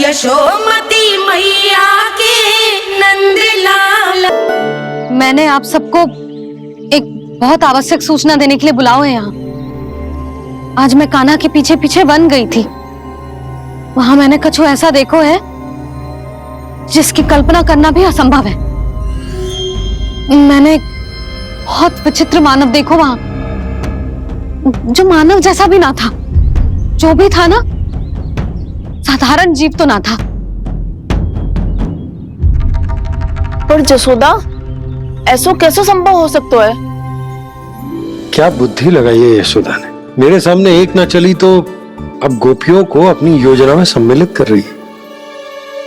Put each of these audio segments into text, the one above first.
यशोमती मैया के नंदलाल। मैंने आप सबको एक बहुत आवश्यक सूचना देने के लिए बुलाओ है यहाँ। आज मैं कान्हा के पीछे पीछे वन गई थी। वहां मैंने कछु ऐसा देखो है जिसकी कल्पना करना भी असंभव है। मैंने बहुत विचित्र मानव देखो वहां, जो मानव जैसा भी ना था। जो भी था ना, साधारण जीव तो ना था। पर जसोदा, ऐसा कैसे संभव हो सकता है? क्या बुद्धि लगाई है यशोदा ने। मेरे सामने एक ना चली तो अब गोपियों को अपनी योजना में सम्मिलित कर रही है।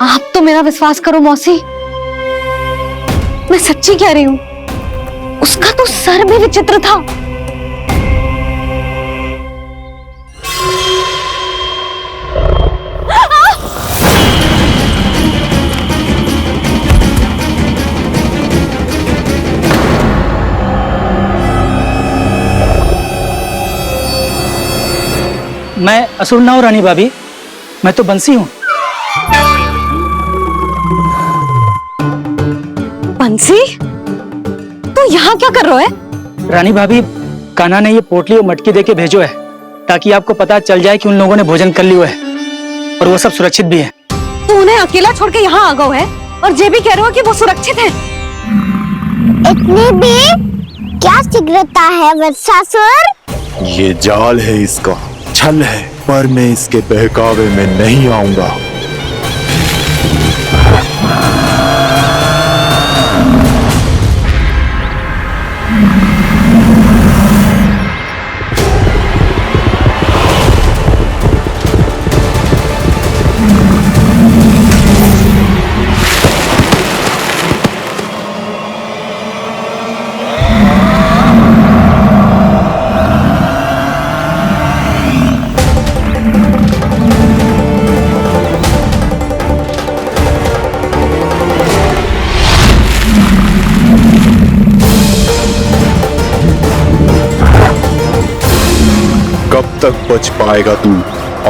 आप तो मेरा विश्वास करो मौसी, मैं सच्ची कह रही हूं। उसका तो सर भी विचित्र था। मैं असुर ना हूं रानी भाभी, मैं तो बंसी हूं। बंसी, तू यहाँ क्या कर रहा है? रानी भाभी, कान्हा ने ये पोटली और मटकी देके भेजो है ताकि आपको पता चल जाए कि उन लोगों ने भोजन कर लिया है और वो सब सुरक्षित भी है। तू उन्हें अकेला छोड़ के यहाँ आ गया है और ये भी कह रहे हो कि वो सुरक्षित है। इतनी भी क्या शीघ्रता है वत्सासुर? ये जाल है, इसका छल है, पर मैं इसके बहकावे में नहीं आऊंगा। कब तक बच पाएगा तू?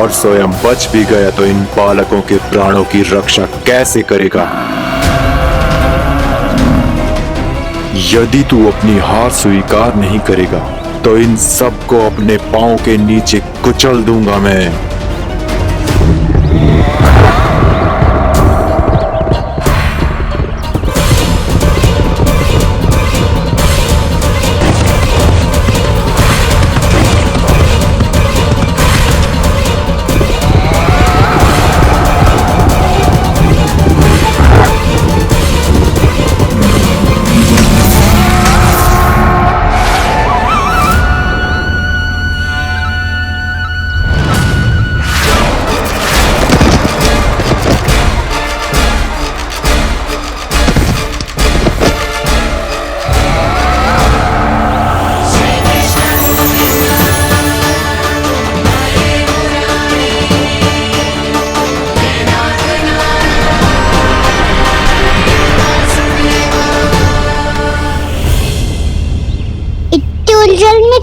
और स्वयं बच भी गया तो इन बालकों के प्राणों की रक्षा कैसे करेगा? यदि तू अपनी हार स्वीकार नहीं करेगा तो इन सबको अपने पांव के नीचे कुचल दूंगा मैं।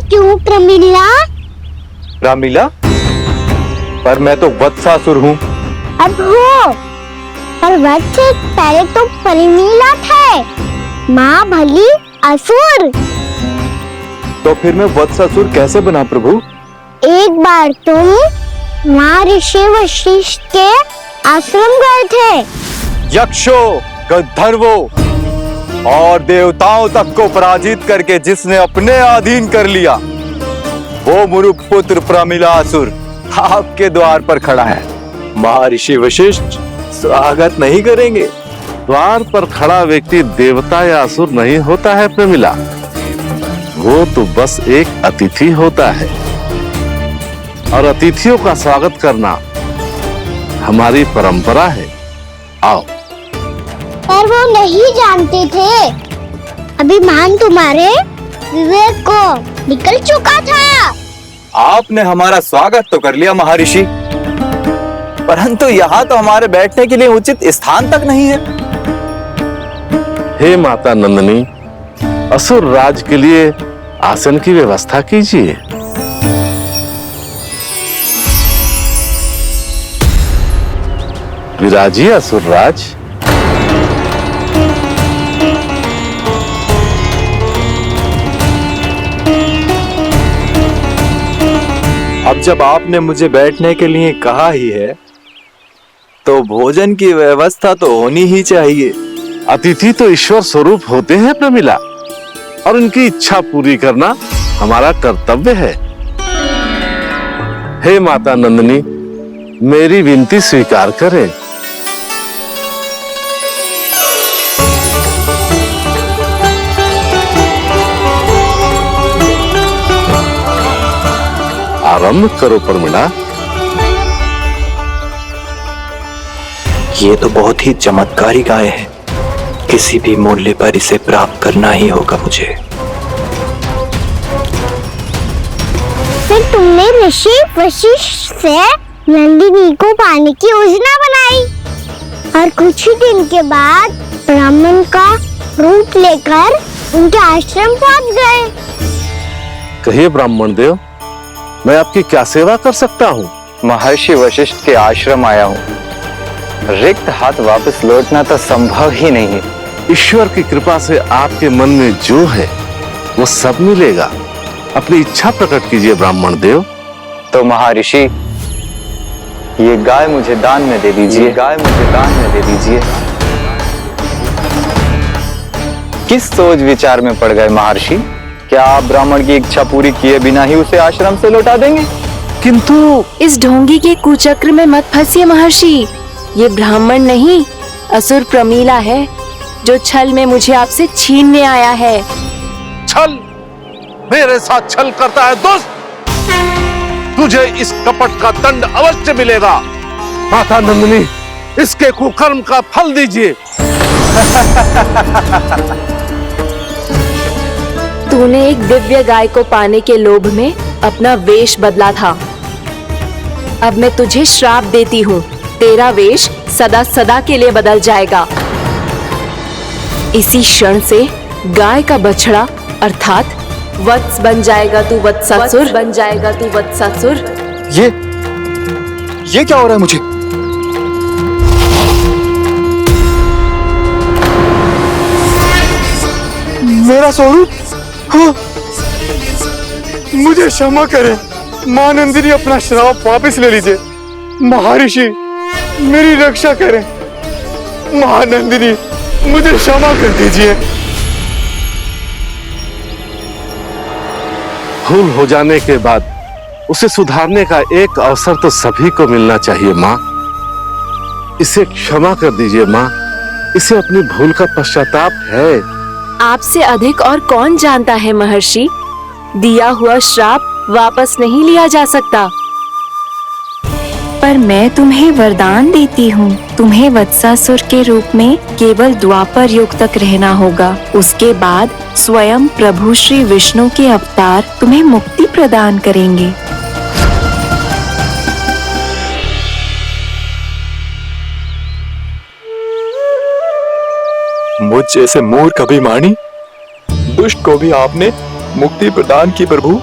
क्यों प्रमिला? रामलीला, पर मैं तो वत्सासुर हूँ। अब हो, पर वत्स से पहले तो प्रमिला थे। माँ भली असुर। तो फिर मैं वत्सासुर कैसे बना प्रभु? एक बार तुम माँ ऋषि वशिष्ठ के आश्रम गए थे। यक्षों, गंधर्वों और देवताओं तक को पराजित करके जिसने अपने अधीन कर लिया, वो मुरुपुत्र प्रमिलासुर आपके द्वार पर खड़ा है। महर्षि वशिष्ठ स्वागत नहीं करेंगे? द्वार पर खड़ा व्यक्ति देवता या असुर नहीं होता है प्रमिला, वो तो बस एक अतिथि होता है और अतिथियों का स्वागत करना हमारी परंपरा है। आओ। पर वो नहीं जानते थे। अभिमान तुम्हारे विवेक को निकल चुका था। आपने हमारा स्वागत तो कर लिया महर्षि, परंतु यहाँ तो हमारे बैठने के लिए उचित स्थान तक नहीं है। हे माता नंदिनी, असुर राज के लिए आसन की व्यवस्था कीजिए। विराजिए असुरराज। अब जब आपने मुझे बैठने के लिए कहा ही है तो भोजन की व्यवस्था तो होनी ही चाहिए। अतिथि तो ईश्वर स्वरूप होते हैं प्रमिला, और उनकी इच्छा पूरी करना हमारा कर्तव्य है। हे माता नंदिनी, मेरी विनती स्वीकार करें। आरंभ करो प्रमिला। ये तो बहुत ही चमत्कारी गाय है, किसी भी मूल्य पर इसे प्राप्त करना ही होगा मुझे। फिर तुमने ऋषि वशिष्ठ से नंदिनी को पाने की योजना बनाई और कुछ ही दिन के बाद ब्राह्मण का रूप लेकर उनके आश्रम पहुंच गए। कहिए ब्राह्मण देव, मैं आपकी क्या सेवा कर सकता हूँ? महर्षि वशिष्ठ के आश्रम आया हूँ। रिक्त हाथ वापस लौटना तो संभव ही नहीं है। ईश्वर की कृपा से आपके मन में जो है वो सब मिलेगा। अपनी इच्छा प्रकट कीजिए ब्राह्मण देव। तो महर्षि, ये गाय मुझे दान में दे दीजिए। गाय मुझे दान में दे दीजिए। किस सोच विचार में पड़ गए महर्षि? क्या आप ब्राह्मण की इच्छा पूरी किए बिना ही उसे आश्रम से लौटा देंगे? किंतु इस ढोंगी के कुचक्र में मत फंसिए महर्षि। ये ब्राह्मण नहीं, असुर प्रमीला है जो छल में मुझे आपसे छीनने आया है। छल? मेरे साथ छल करता है दुष्ट? तुझे इस कपट का दंड अवश्य मिलेगा। माता नंदिनी, इसके कुकर्म का फल दीजिए। तूने एक दिव्य गाय को पाने के लोभ में अपना वेश बदला था। अब मैं तुझे श्राप देती हूँ, तेरा वेश सदा सदा के लिए बदल जाएगा। इसी क्षण से गाय का बछड़ा अर्थात वत्स बन जाएगा तू वत्सासुर। बन जाएगा तू वत्सासुर। ये क्या हो रहा है मुझे? मेरा स्वरूप? हाँ। मुझे क्षमा करें मां नंदिनी, अपना श्राप वापस ले लीजिए। महर्षि, मेरी रक्षा करें। मां नंदिनी, मुझे क्षमा कर दीजिए। भूल हो जाने के बाद उसे सुधारने का एक अवसर तो सभी को मिलना चाहिए माँ। इसे क्षमा कर दीजिए माँ, इसे अपनी भूल का पश्चाताप है। आपसे अधिक और कौन जानता है महर्षि, दिया हुआ श्राप वापस नहीं लिया जा सकता। पर मैं तुम्हें वरदान देती हूँ, तुम्हें वत्सासुर के रूप में केवल द्वापर युग तक रहना होगा। उसके बाद स्वयं प्रभु श्री विष्णु के अवतार तुम्हें मुक्ति प्रदान करेंगे। मुझ जैसे मूर्ख अभिमानी दुष्ट को भी आपने मुक्ति प्रदान की प्रभु।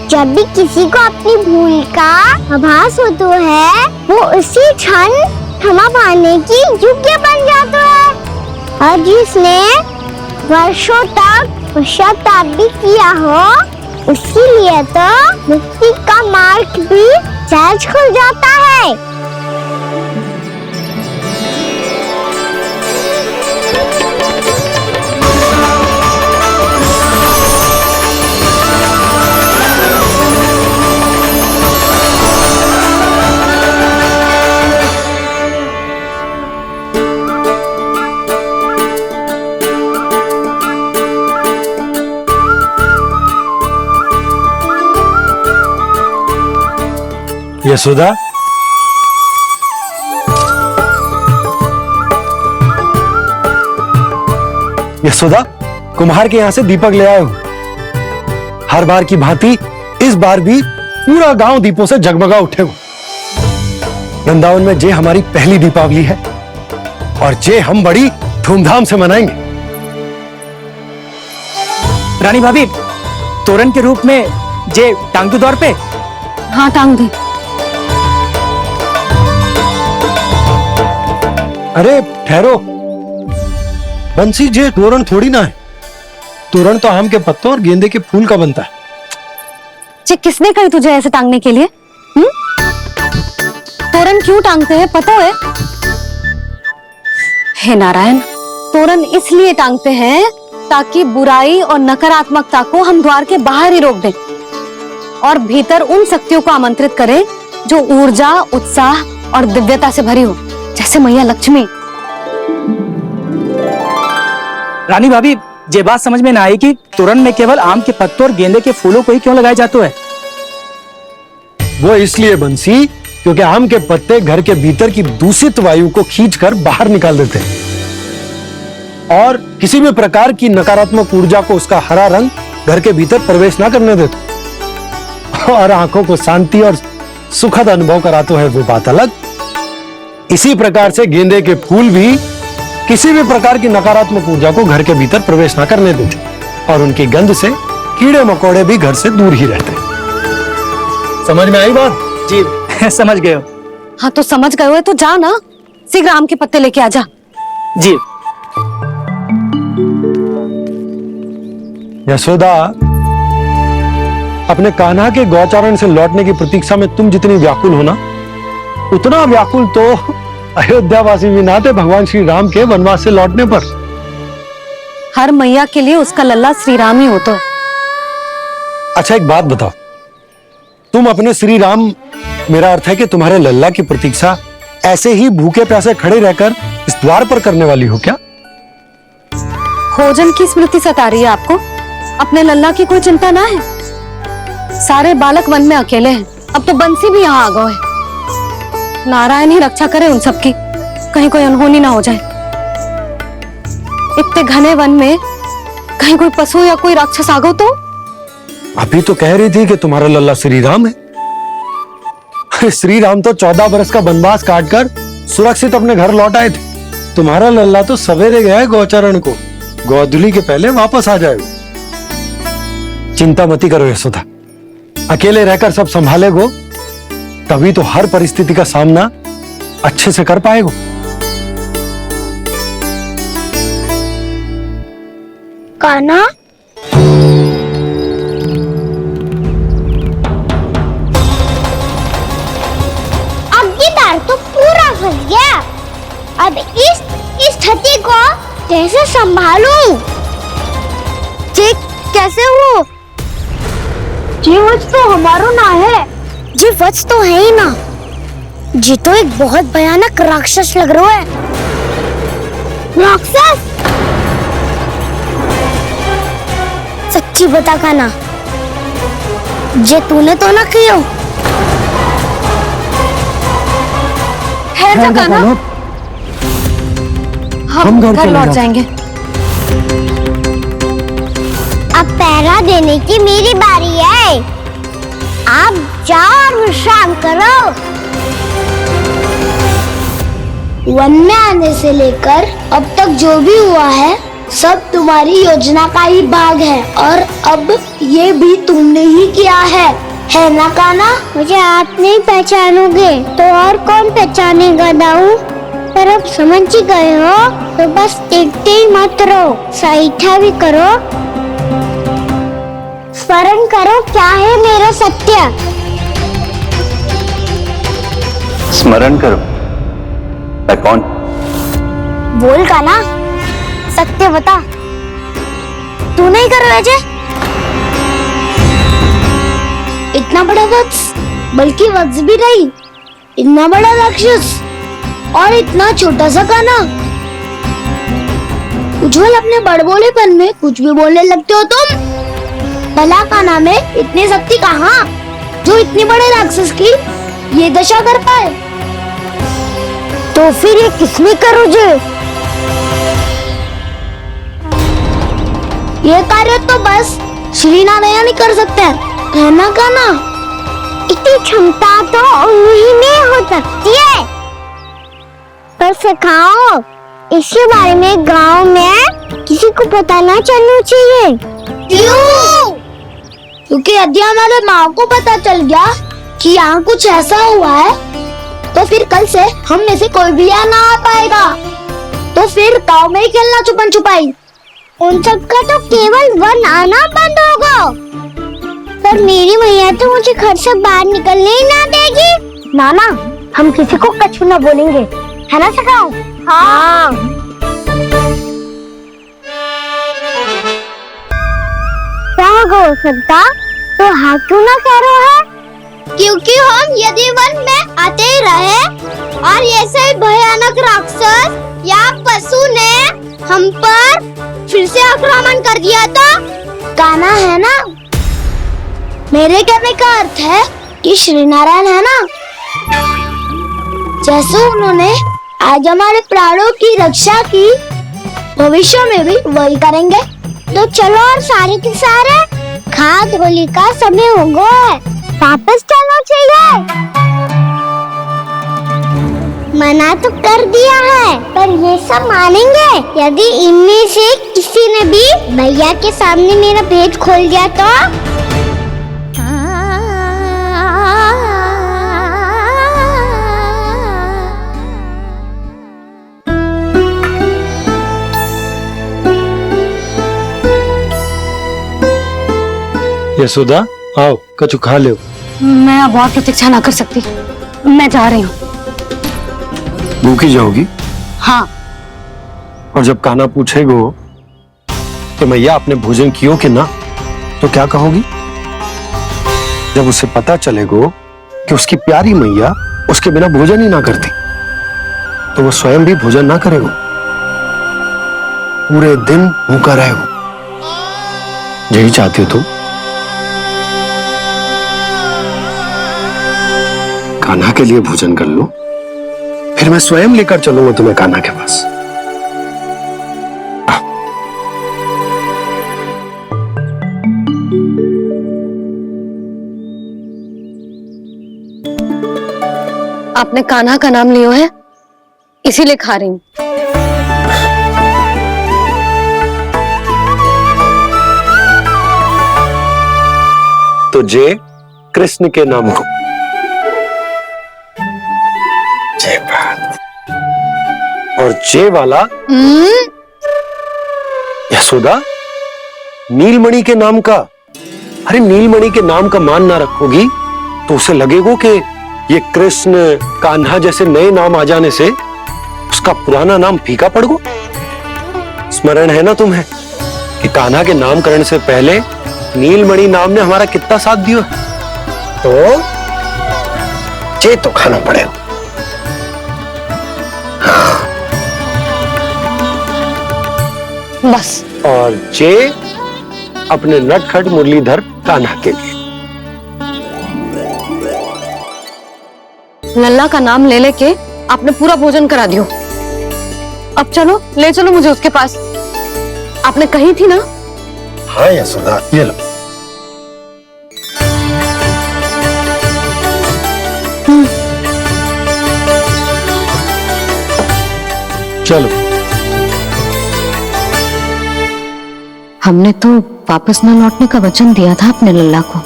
जब भी किसी को अपनी भूल का आभास होता है, वो उसी क्षण क्षमा पाने की योग्य बन जाता है। और जिसने वर्षों तक पश्चाताप भी किया हो, उसके लिए तो मुक्ति का मार्ग भी सहज खुल जाता है। यशोदा, यशोदा, कुम्हार के यहाँ से दीपक ले आए हूं। हर बार की भांति इस बार भी पूरा गांव दीपों से जगमगा उठे हो। वृंदावन में जे हमारी पहली दीपावली है और जे हम बड़ी धूमधाम से मनाएंगे। रानी भाभी, तोरण के रूप में जे टांग दो द्वार पे। हाँ, टांग दे। अरे ठहरो, बंसी जी तोरण थोड़ी ना है। तोरण तो आम के पत्तों और गेंदे के फूल का बनता है। जी किसने कही तुझे ऐसे टांगने के लिए? तोरण क्यों टांगते हैं पता है? हे नारायण, तोरण इसलिए टांगते हैं ताकि बुराई और नकारात्मकता को हम द्वार के बाहर ही रोक दें और भीतर उन शक्तियों को आमंत्रित करें जो ऊर्जा, उत्साह और दिव्यता से भरी हो, जैसे मैया लक्ष्मी। रानी भाभी, ये बात समझ में ना आई कि तोरण में केवल आम के पत्तों और गेंदे के फूलों को ही क्यों लगाया जाता है? वो इसलिए बंसी क्योंकि आम के पत्ते घर के भीतर की दूषित वायु को खींचकर बाहर निकाल देते हैं और किसी भी प्रकार की नकारात्मक ऊर्जा को उसका हरा रंग घर के भीतर प्रवेश ना करने देते और आंखों को शांति और सुखद अनुभव कराता है, वो बात अलग। इसी प्रकार से गेंदे के फूल भी किसी भी प्रकार की नकारात्मक ऊर्जा को घर के भीतर प्रवेश ना करने देते और उनकी गंध से कीड़े मकोड़े भी घर से दूर ही रहते। समझ में आई बात? जी समझ गए हो। हाँ तो समझ गए हो तो जा ना, शीघ्र आम के पत्ते लेके आ जा। जी। यशोदा, अपने कान्हा के गौचारण से लौटने की प्रतीक्षा में तुम जितनी व्याकुल हो ना, उतना व्याकुल तो अयोध्यावासी भी ना थे भगवान श्री राम के वनवास से लौटने पर। हर मैया के लिए उसका लल्ला श्री राम ही होता है। अच्छा एक बात बताओ, तुम अपने श्री राम, मेरा अर्थ है कि तुम्हारे लल्ला की प्रतीक्षा ऐसे ही भूखे प्यासे खड़े रहकर इस द्वार पर करने वाली हो क्या? भोजन की स्मृति सता रही है आपको? अपने लल्ला की कोई चिंता ना है। सारे बालक वन में अकेले हैं, अब तो बंसी भी यहाँ आ गए है। नारायण ही रक्षा करे उन सबकी, कहीं कोई अनहोनी ना हो जाए। इतने घने वन में कहीं कोई पशु या कोई राक्षस आ गो तो? अभी तो कह रही थी कि तुम्हारा लल्ला श्री राम है। श्री राम तो 14 बरस का वनवास काटकर सुरक्षित अपने घर लौट आए थे। तुम्हारा लल्ला तो सवेरे गया है गौचरण को, गोधूली के पहले वापस आ जाएगा। चिंता मती करो यशोदा, अकेले रहकर सब संभालेगो तभी तो हर परिस्थिति का सामना अच्छे से कर पाएगो। कान्हा, अब ये तार तो पूरा फंस गया। अब इस स्थिति को कैसे संभालूं? जी कैसे हो? जी वच तो हमारो ना है। जी वच तो है ही ना। जी तो एक बहुत भयानक राक्षस लग रहा है। राक्षस? सच्ची बता कान्हा, जे तूने तो ना कियो? ठहर जा कान्हा, हम घर लौट जाएंगे। अब पहरा देने की मेरी बारी है। आप जाओ और विश्राम करो। वन में आने से लेकर अब तक जो भी हुआ है सब तुम्हारी योजना का ही भाग है और अब ये भी तुमने ही किया है ना कान्हा? मुझे आप नहीं पहचानोगे तो और कौन पहचानेगा दाऊ? पर अब समझ ही गए हो तो बस देखते ही मत रहो, सहीठा भी करो। स्मरण करो क्या है मेरा सत्य। स्मरण करो। मैं कौन? बोल कान्हा, सत्य बता। तू नहीं करो अजय? इतना बड़ा वत्स, बल्कि वत्स भी नहीं, इतना बड़ा राक्षस और इतना छोटा सा कान्हा। उज्जवल अपने बड़बोलेपन में कुछ भी बोलने लगते हो तुम। भला कान्हा में इतनी शक्ति कहाँ जो इतने बड़े राक्षस की ये दशा कर पाए? तो फिर ये किसने करो जो? ये कार्य तो बस श्री नारायण ही कर सकते हैं, है ना कान्हा? इतनी क्षमता तो उन्हीं में हो सकती है, पर सिखाओ। इसके बारे में गांव में किसी को पता ना चलना चाहिए। क्यों? क्योंकि यदि हमारे माँ को पता चल गया कि यहाँ कुछ ऐसा हुआ है तो फिर कल से हम में से कोई भी यहाँ ना आ पाएगा। तो फिर गाँव में ही खेलना छुपन छुपाई। उन सबका तो केवल वन आना बंद होगा। पर मेरी मैया तो मुझे घर से बाहर निकलने ही ना देगी। नाना, हम किसी को कछु ना बोलेंगे, है ना सखाओ? हाँ। क्या हो सकता तो हाँ क्यों ना कह रहे है? क्योंकि हम यदि वन में आते ही रहे और ऐसे भयानक राक्षस या पशु ने हम पर फिर से आक्रमण कर दिया तो कान्हा है ना, मेरे कहने का अर्थ है कि श्री नारायण है ना, जैसे उन्होंने आज हमारे प्राणों की रक्षा की, भविष्य में भी वही करेंगे। तो चलो और सारे के सारे खाद होली का समय हो गया है, वापस चलना चाहिए। मना तो कर दिया है, पर ये सब मानेंगे यदि इनमें से किसी ने भी भैया के सामने मेरा पेट खोल दिया तो? यशोदा, आओ कछु खा लो। मैं अब और प्रतीक्षा ना कर सकती, मैं जा रही हूँ। भूखी जाओगी? हाँ। और जब कान्हा पूछेगो कि मैया आपने भोजन कियो कि ना, तो क्या कहोगी? जब उसे पता चलेगो कि उसकी प्यारी मैया उसके बिना भोजन ही ना करती, तो वो स्वयं भी भोजन ना करेगो, पूरे दिन भूखा रहेगो। यही चाहती हो तुम? कान्हा के लिए भोजन कर लो, फिर मैं स्वयं लेकर चलूंगा तुम्हें कान्हा के पास। आपने कान्हा का नाम लियो है, इसीलिए खा रही हूँ। तो जे कृष्ण के नाम को। जय बात। और जे वाला यशोदा, नीलमणि के नाम का। अरे नीलमणि के नाम का मान ना रखोगी तो उसे लगेगा कि ये कृष्ण कान्हा जैसे नए नाम आ जाने से उसका पुराना नाम फीका पड़ गो। स्मरण है ना तुम्हें कि कान्हा के नामकरण से पहले नीलमणि नाम ने हमारा कितना साथ दिया? तो जे तो खाना पड़ेगा। बस। और जे अपने नटखट मुरलीधर कान्हा के लिए। लल्ला का नाम ले लेके आपने पूरा भोजन करा दियो। अब चलो, ले चलो मुझे उसके पास। आपने कही थी ना? हाँ यशोदा, ये लो। चलो। हमने तो वापस न लौटने का वचन दिया था अपने लल्ला को।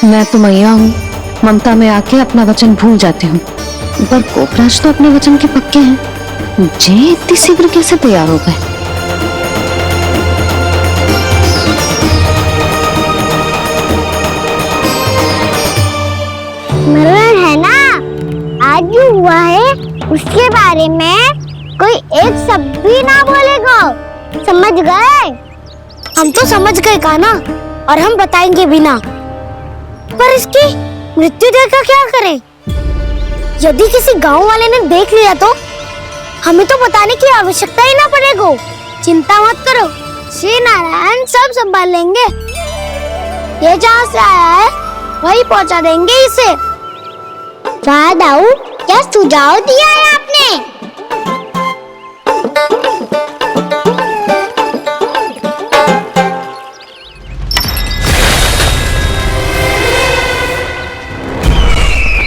मैं तो मैया हूँ, ममता में आके अपना वचन भूल जाती हूँ, पर गोपराज तो अपने वचन के पक्के हैं। जे इतनी शीघ्र कैसे तैयार हो गए? मरण है ना, आज जो हुआ है उसके बारे में कोई एक शब्द भी ना बोलेगा, समझ गए? हम तो समझ गए कान्हा, और हम बताएंगे भी ना। पर इसकी मृत्यु देखकर क्या करें? यदि किसी गांव वाले ने देख लिया तो हमें तो बताने की आवश्यकता ही ना पड़ेगा। चिंता मत करो, श्री नारायण सब संभाल लेंगे। ये जहाँ से आया है वही पहुँचा देंगे इसे। दाऊ, क्या सुझाव दिया है आपने?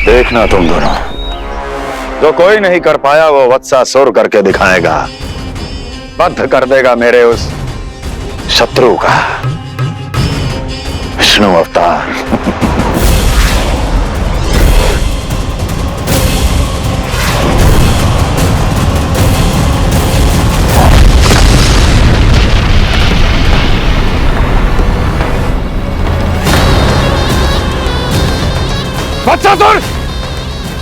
देखना तुम दोनों, जो कोई नहीं कर पाया वो वत्सासुर करके दिखाएगा, बद्ध कर देगा मेरे उस शत्रु का विष्णु अवतार। वत्सासुर!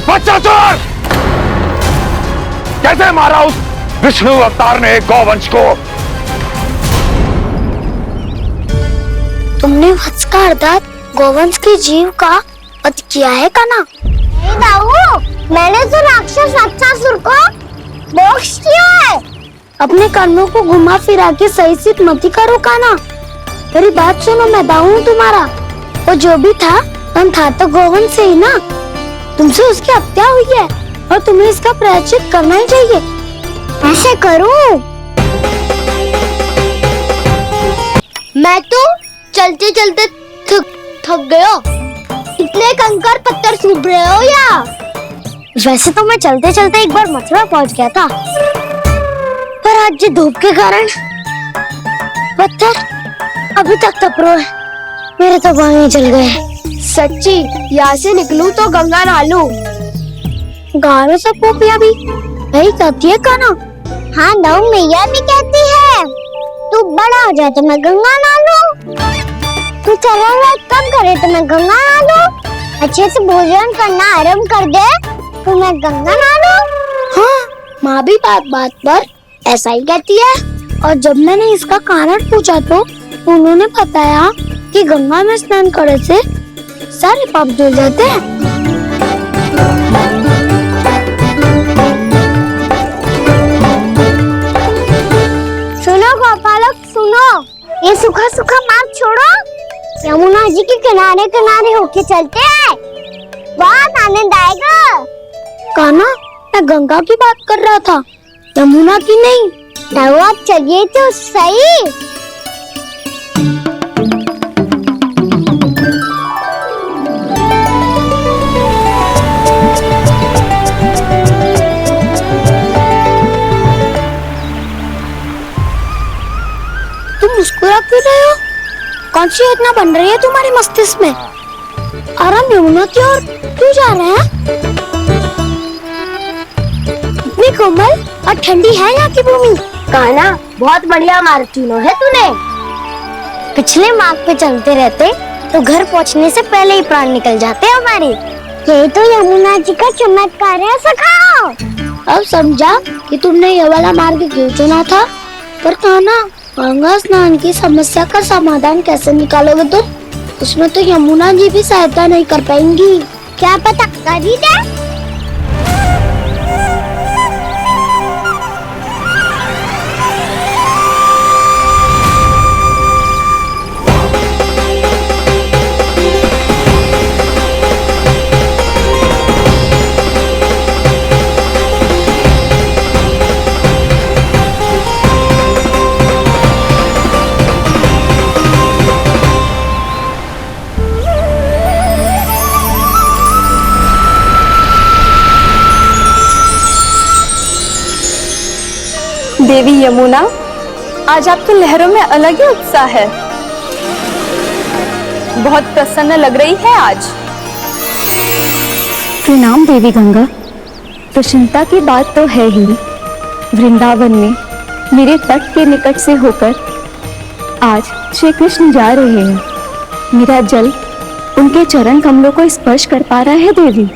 वत्सासुर! कैसे मारा उस विष्णु अवतार ने गौवंश को? तुमने वत्स का अर्थात गोवंश के जीव का वध किया है कान्हा? नहीं दाऊ, मैंने तो राक्षस वत्सासुर को मोक्ष किया है। अपने कानों को घुमा फिरा के सही सिद्ध मत करो कान्हा। मेरी बात सुनो, मैं दाऊ हूँ तुम्हारा। वो जो भी था था तो गोवंश से ही ना। तुमसे उसकी हत्या हुई है और तुम्हें इसका प्रायश्चित करना ही चाहिए। ऐसे करूं? मैं तो चलते चलते थक गया। इतने कंकर पत्थर सूख रहे हो या? वैसे तो मैं चलते चलते एक बार मथुरा पहुंच गया था, पर आज ये धूप के कारण पत्थर अभी तक तप रहे हैं। मेरे तो बाहें जल गए। सच्ची, यहाँ से निकलूं तो गंगा नहा लूं। गारों से पोपिया भी यही कहती है कान्हा। हाँ दाऊ, मैया भी कहती है तू बड़ा हो जाए तो मैं गंगा नहा लूं, तू चला कम करे तो मैं गंगा नहा लूं, अच्छे से भोजन करना आरंभ कर दे तो मैं गंगा नहा लूं। हाँ, माँ भी बात बात पर ऐसा ही कहती है। और जब मैंने इसका कारण पूछा तो उन्होंने बताया कि गंगा में स्नान करने से सारे पाप धुल जाते हैं। सुनो गोपालक, सुनो, ये सूखा सूखा मार्ग छोड़ो, यमुना जी के किनारे किनारे होके चलते हैं, बहुत आनंद आएगा। कान्हा, मैं गंगा की बात कर रहा था, यमुना की नहीं। दाऊ आप चलिए तो सही। तुम मुस्कुरा क्यों रहे हो? कौन सी योजना बन रही है तुम्हारे मस्तिष्क में? और हम यमुना की ओर क्यों जा रहे हैं? इतनी कोमल और ठंडी है यहाँ की भूमि। कान्हा, बहुत बढ़िया मार्ग चुना है तूने। पिछले मार्ग पे चलते रहते तो घर पहुँचने से पहले ही प्राण निकल जाते हमारे। ये तो यमुना जी का चमत्कार है सखा। अब समझा कि तुमने ये वाला मार्ग क्यों चुना था। पर कान्हा, गंगा स्नान की समस्या का समाधान कैसे निकालोगे तुम? उसमें तो यमुना जी भी सहायता नहीं कर पाएंगी। क्या पता कर ही दे। देवी यमुना, आज आपकी लहरों में अलग ही उत्साह है। बहुत प्रसन्न लग रही है आज। प्रणाम देवी गंगा। प्रसन्नता की बात तो है ही। वृंदावन में मेरे तट के निकट से होकर आज श्री कृष्ण जा रहे हैं। मेरा जल उनके चरण कमलों को स्पर्श कर पा रहा है देवी।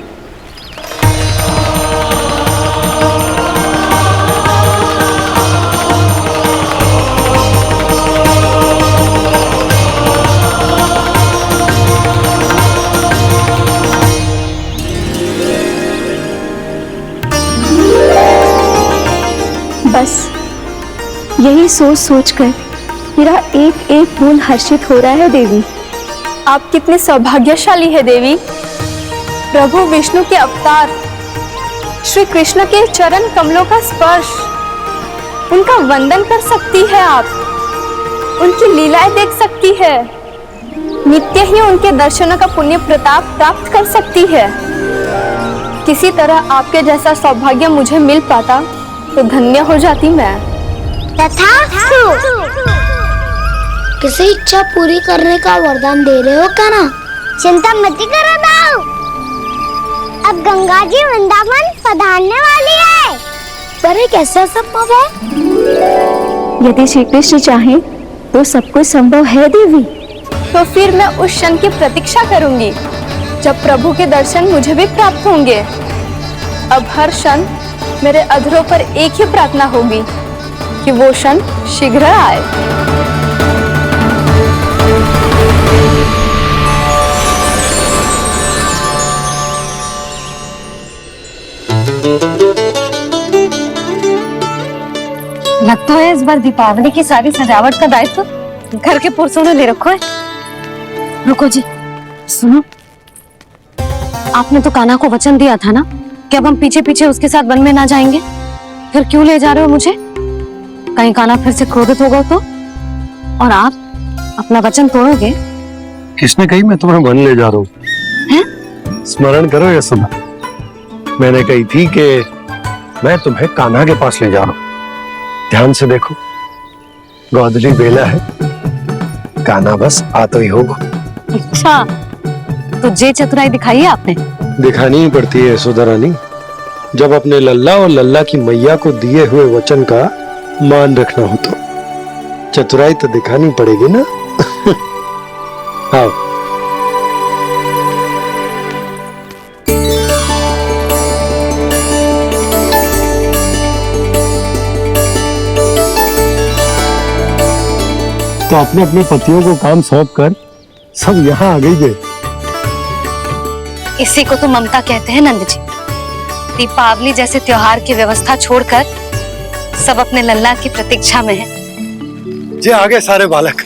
बस यही सोच सोचकर मेरा एक एक फूल हर्षित हो रहा है देवी। आप कितने सौभाग्यशाली है देवी। प्रभु विष्णु के अवतार श्री कृष्ण के चरण कमलों का स्पर्श, उनका वंदन कर सकती है आप, उनकी लीलाएं देख सकती है, नित्य ही उनके दर्शनों का पुण्य प्रताप प्राप्त कर सकती है। किसी तरह आपके जैसा सौभाग्य मुझे मिल पाता तो धन्य हो जाती मैं। किसी इच्छा पूरी करने का वरदान दे रहे हो कान्हा? चिंता मत करो दाऊ, अब गंगा जी वृंदावन पधारने वाली है। पर ये कैसा संभव है? यदि श्री कृष्ण चाहे तो सब कुछ संभव है देवी। तो फिर मैं उस क्षण की प्रतीक्षा करूंगी जब प्रभु के दर्शन मुझे भी प्राप्त होंगे। अब हर क्षण मेरे अधरों पर एक ही प्रार्थना होगी कि वो क्षण शीघ्र आए। लगता है इस बार दीपावली की सारी सजावट का दायित्व घर के पुरुषों ने ले रखा है। रुको जी, सुनो, आपने तो कान्हा को वचन दिया था ना कि अब हम पीछे पीछे उसके साथ वन में ना जाएंगे, फिर क्यों ले जा रहे हो मुझे? कहीं कान्हा फिर से क्रोधित होगा तो? और आप अपना वचन तोड़ोगे? किसने कही मैं तुम्हें वन ले जा रहा हूँ? स्मरण करो यशोदा, मैंने कही थी कि मैं तुम्हें कान्हा के पास ले जा रहा हूँ। ध्यान से देखो, गोदली बेला है, कान्हा बस आ तो ही होगा। अच्छा, तो जे चतुराई दिखाई है आपने? दिखानी ही पड़ती है यशोदा रानी, जब अपने लल्ला और लल्ला की मैया को दिए हुए वचन का मान रखना हो तो चतुराई तो दिखानी पड़ेगी ना। आओ। तो अपने अपने पतियों को काम सौंप कर सब यहाँ आ गई थे। इसी को तो ममता कहते हैं नंद जी। दीपावली जैसे त्योहार की व्यवस्था छोड़कर सब अपने लल्ला की प्रतीक्षा में हैं। जे आगे सारे बालक।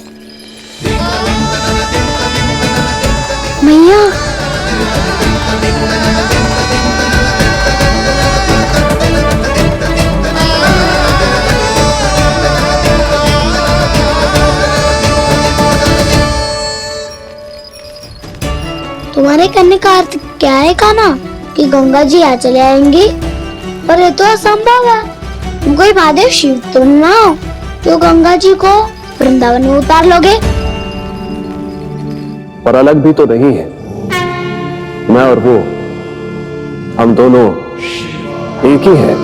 मैया, तुम्हारे करने का अर्थ क्या है कान्हा? कि गंगा जी यहाँ चले आएंगी? पर ये तो असंभव है। तुम कोई महादेव शिव तो ना हो जो गंगा जी को वृंदावन में उतार लोगे? पर अलग भी तो नहीं है। मैं और वो, हम दोनों एक ही हैं।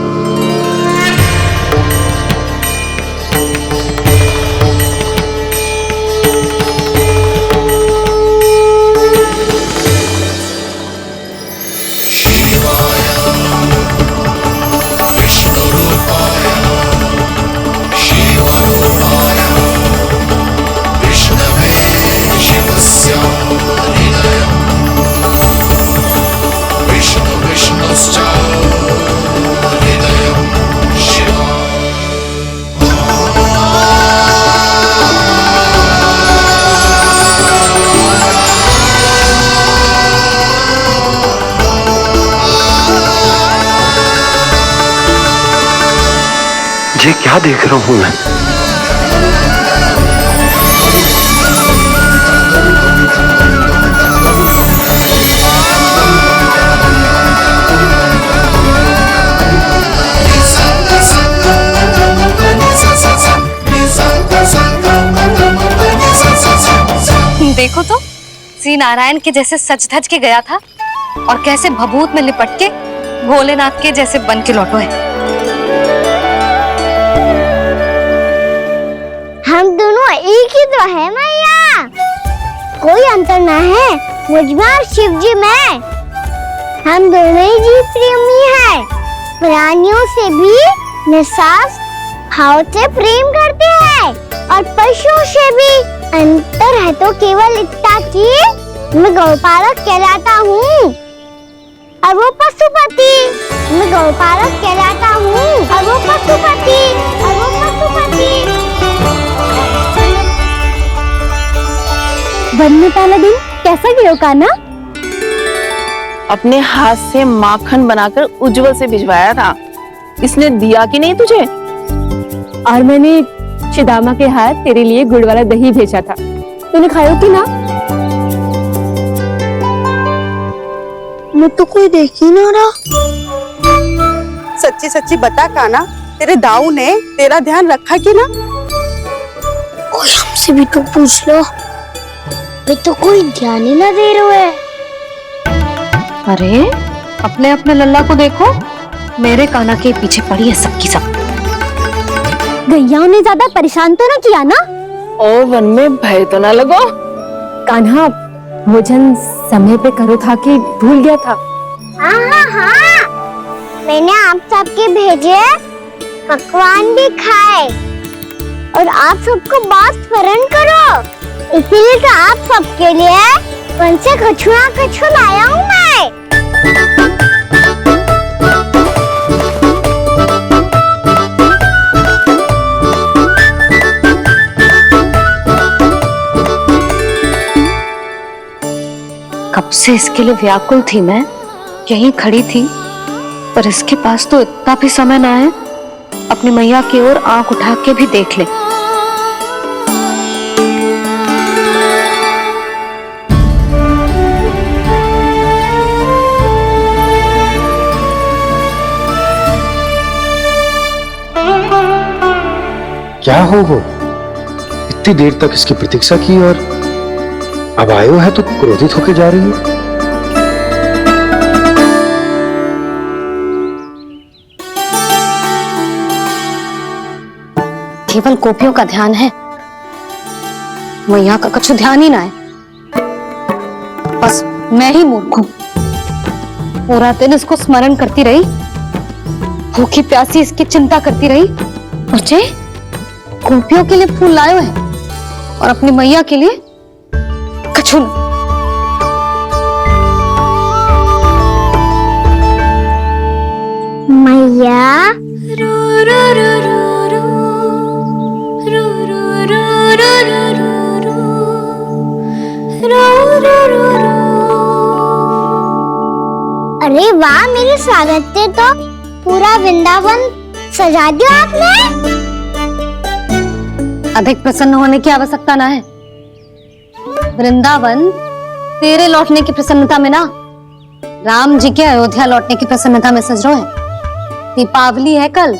ये क्या देख रहा हूं मैं? देखो तो, श्री नारायण के जैसे सच धज के गया था और कैसे भभूत में लिपट के भोलेनाथ के जैसे बन के लौटो है। हम दोनों एक ही तो है मैया, कोई अंतर ना है मुझ में और शिव जी में। हम दोनों ही जीव प्रेमी हैं, प्राणियों से भी निस्सास भाव से प्रेम करते हैं और पशुओं से भी। अंतर है तो केवल इतना कि मैं गौपालक कहलाता हूँ और वो पशुपति। मैं गौपालक कहलाता हूँ और वो पशुपति, और वो पशुपति। वन में पहला दिन कैसा गया कान्हा? अपने हाथ से माखन बनाकर उज्जवल से भिजवाया था। इसने दिया कि नहीं तुझे? और मैंने शिदामा के हाथ तेरे लिए गुड़ वाला दही भेजा था, तूने खाया कि ना? मैं तो कोई देख ही ना रहा। सच्ची सच्ची बता कान्हा, तेरे दाऊ ने तेरा ध्यान रखा कि ना? कोई हमसे भी तो पूछ लो, वे तो कोई ध्यान ही ना दे रहे हैं। अरे अपने अपने लल्ला को देखो, मेरे कान्हा के पीछे पड़ी है सबकी सब। गैयाओं ने ज्यादा परेशान तो ना किया ना? और वन में भय तो ना लगो? कान्हा, भोजन समय पे करो था कि भूल गया था। हाँ हाँ हाँ, मैंने आप सबके भेजे पकवान भी खाए और आप सबको बहुत स्मरण करो, इसीलिए तो आप सबके लिए वन से कछुआ कछु लाया हूँ मैं। कब से इसके लिए व्याकुल थी मैं, यहीं खड़ी थी, पर इसके पास तो इतना भी समय ना है अपनी मैया की ओर आंख उठा के भी देख ले। क्या हो वो? इतनी देर तक इसकी प्रतीक्षा की और अब आयो है तो क्रोधित होके जा रही है। केवल गोपियों का ध्यान है, मैया का कुछ ध्यान ही ना है। बस मैं ही मूर्ख हूं, पूरा दिन इसको स्मरण करती रही, भूखी प्यासी इसकी चिंता करती रही, और जे गोपियों के लिए फूल लायो है और अपनी मैया के लिए कछु न। मैया अरे वाह, मेरे स्वागत से तो पूरा वृंदावन सजा दिया आपने। अधिक प्रसन्न होने की आवश्यकता ना है, वृंदावन तेरे लौटने की प्रसन्नता में ना, राम जी के अयोध्या लौटने की प्रसन्नता में सज रहे हैं। दीपावली है कल।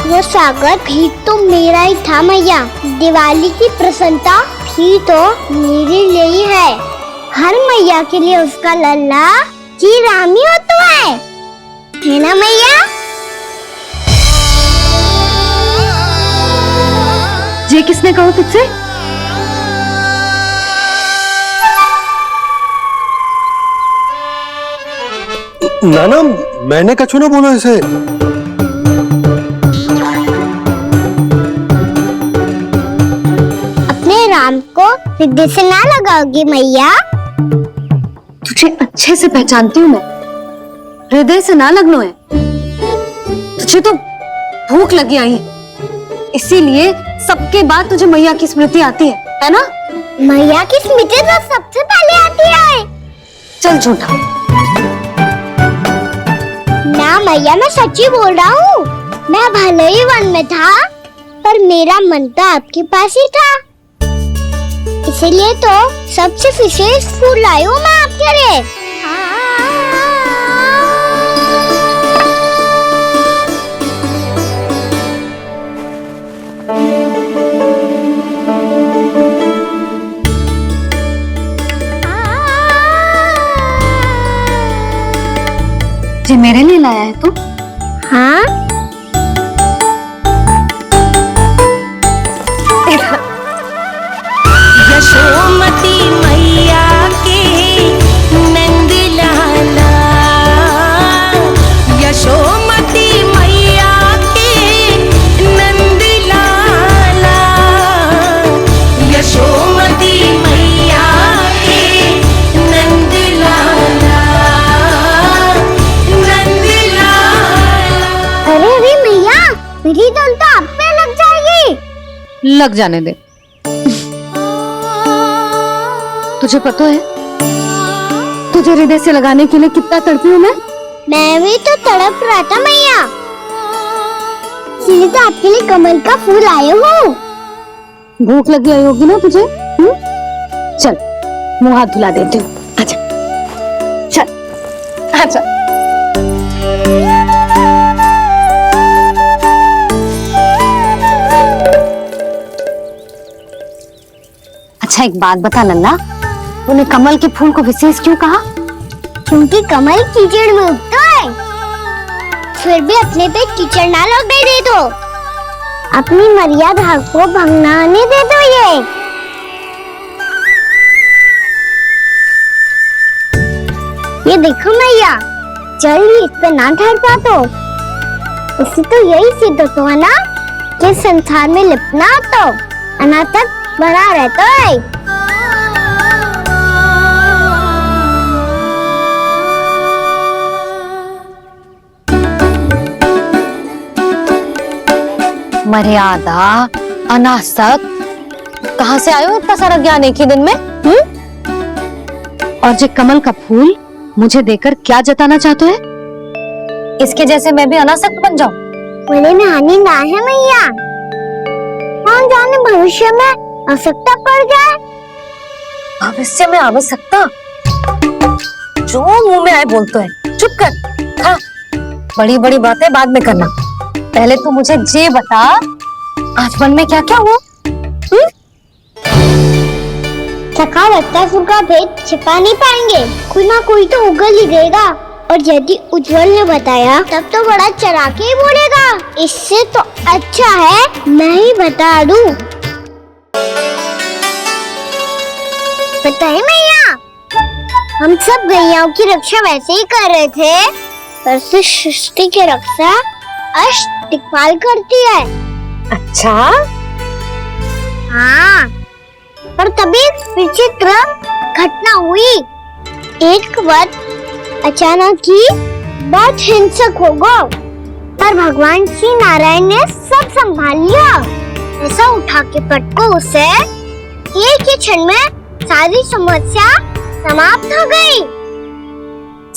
वो स्वागत भी तो मेरा ही था मैया, दिवाली की प्रसन्नता भी तो मेरे लिए ही है। हर मैया के लिए उसका लल्ला जी राम ही होता है ना मैया? ये किसने कहा तुझसे? नाना, मैंने कछु ना बोला इसे। अपने राम को हृदय से ना लगाओगी मैया? तुझे अच्छे से पहचानती हूँ मैं, हृदय से ना लगनो है। तुझे तो भूख लगी आई है, इसीलिए सबके बाद तुझे मैया की स्मृति आती है ना? मैया की स्मृति तो सबसे पहले आती है। चल झूठा। ना मैया, मैं सच्ची बोल रहा हूँ। मैं भले ही वन में था, पर मेरा मन तो आपके पास ही था, इसीलिए तो सबसे विशेष फूल लाई हूँ मैं आपके लिए। ये मेरे लिए लाया है तू? हाँ, यशोमती मैया के नंद लाला, यशोमती मैया के नंद लाला, यशोमती मैया के नंद लाला, नंद लाला। अरे अरे मैया, मेरी धुन तो आप पे लग जाएगी। लग जाने दे। तुझे पता है तुझे हृदय से लगाने के लिए कितना तड़पी हूँ मैं भी तो तड़प रहा था मैया, इसलिए तो आपके लिए कमल का फूल आया हूँ। भूख लगी आई होगी ना तुझे? चल मुंह हाथ धुला देती हूँ, आजा चल आजा। अच्छा एक बात बता लल्ला, तूने कमल के फूल को विशेष क्यों कहा? क्योंकि कमल कीचड़ में उगता है, फिर भी अपने पे कीचड़ ना लगने दे दो। अपनी मर्यादा को भंगने दे दो ये देखो मैया, जल्दी इस पे ना ठहर पा तो इससे तो यही सिद्ध होता है ना कि संसार में लिपना तो अनाथ तक बना रहता है। मर्यादा, अनासक, कहाँ से आयो इतना सारा ज्ञान एक ही दिन में? और जे कमल का फूल मुझे देकर क्या जताना चाहते हैं? इसके जैसे मैं भी अनासक्त बन जाऊं? बोले में हानि ना है मैया, कौन जाने भविष्य में आवश्यकता पड़ जाए। भविष्य में आवश्यकता? जो मुंह में आए बोलते हैं, चुप कर। हाँ, बड़ी बड़ी बातें बाद में करना, पहले तू मुझे ये बता आज वन में क्या क्या हुआ? सखा वत्सासुर का भेद छिपा नहीं पाएंगे, कोई ना कोई तो उगल ही गएगा। और यदि उज्जवल ने बताया तब तो बड़ा चढ़ा के ही बोलेगा, इससे तो अच्छा है मैं ही बता दूं। पता है मैया, हम सब गैयाओं की रक्षा वैसे ही कर रहे थे, पर से सृष्टि की रक्षा अष्टदिक्पाल करती है। अच्छा? हाँ, पर तभी विचित्र घटना हुई। एक वक्त अचानक ही बहुत हिंसक हो गया, पर भगवान श्री नारायण ने सब संभाल लिया। ऐसा उठा के पटको उसे एक ही क्षण में सारी समस्या समाप्त हो गई।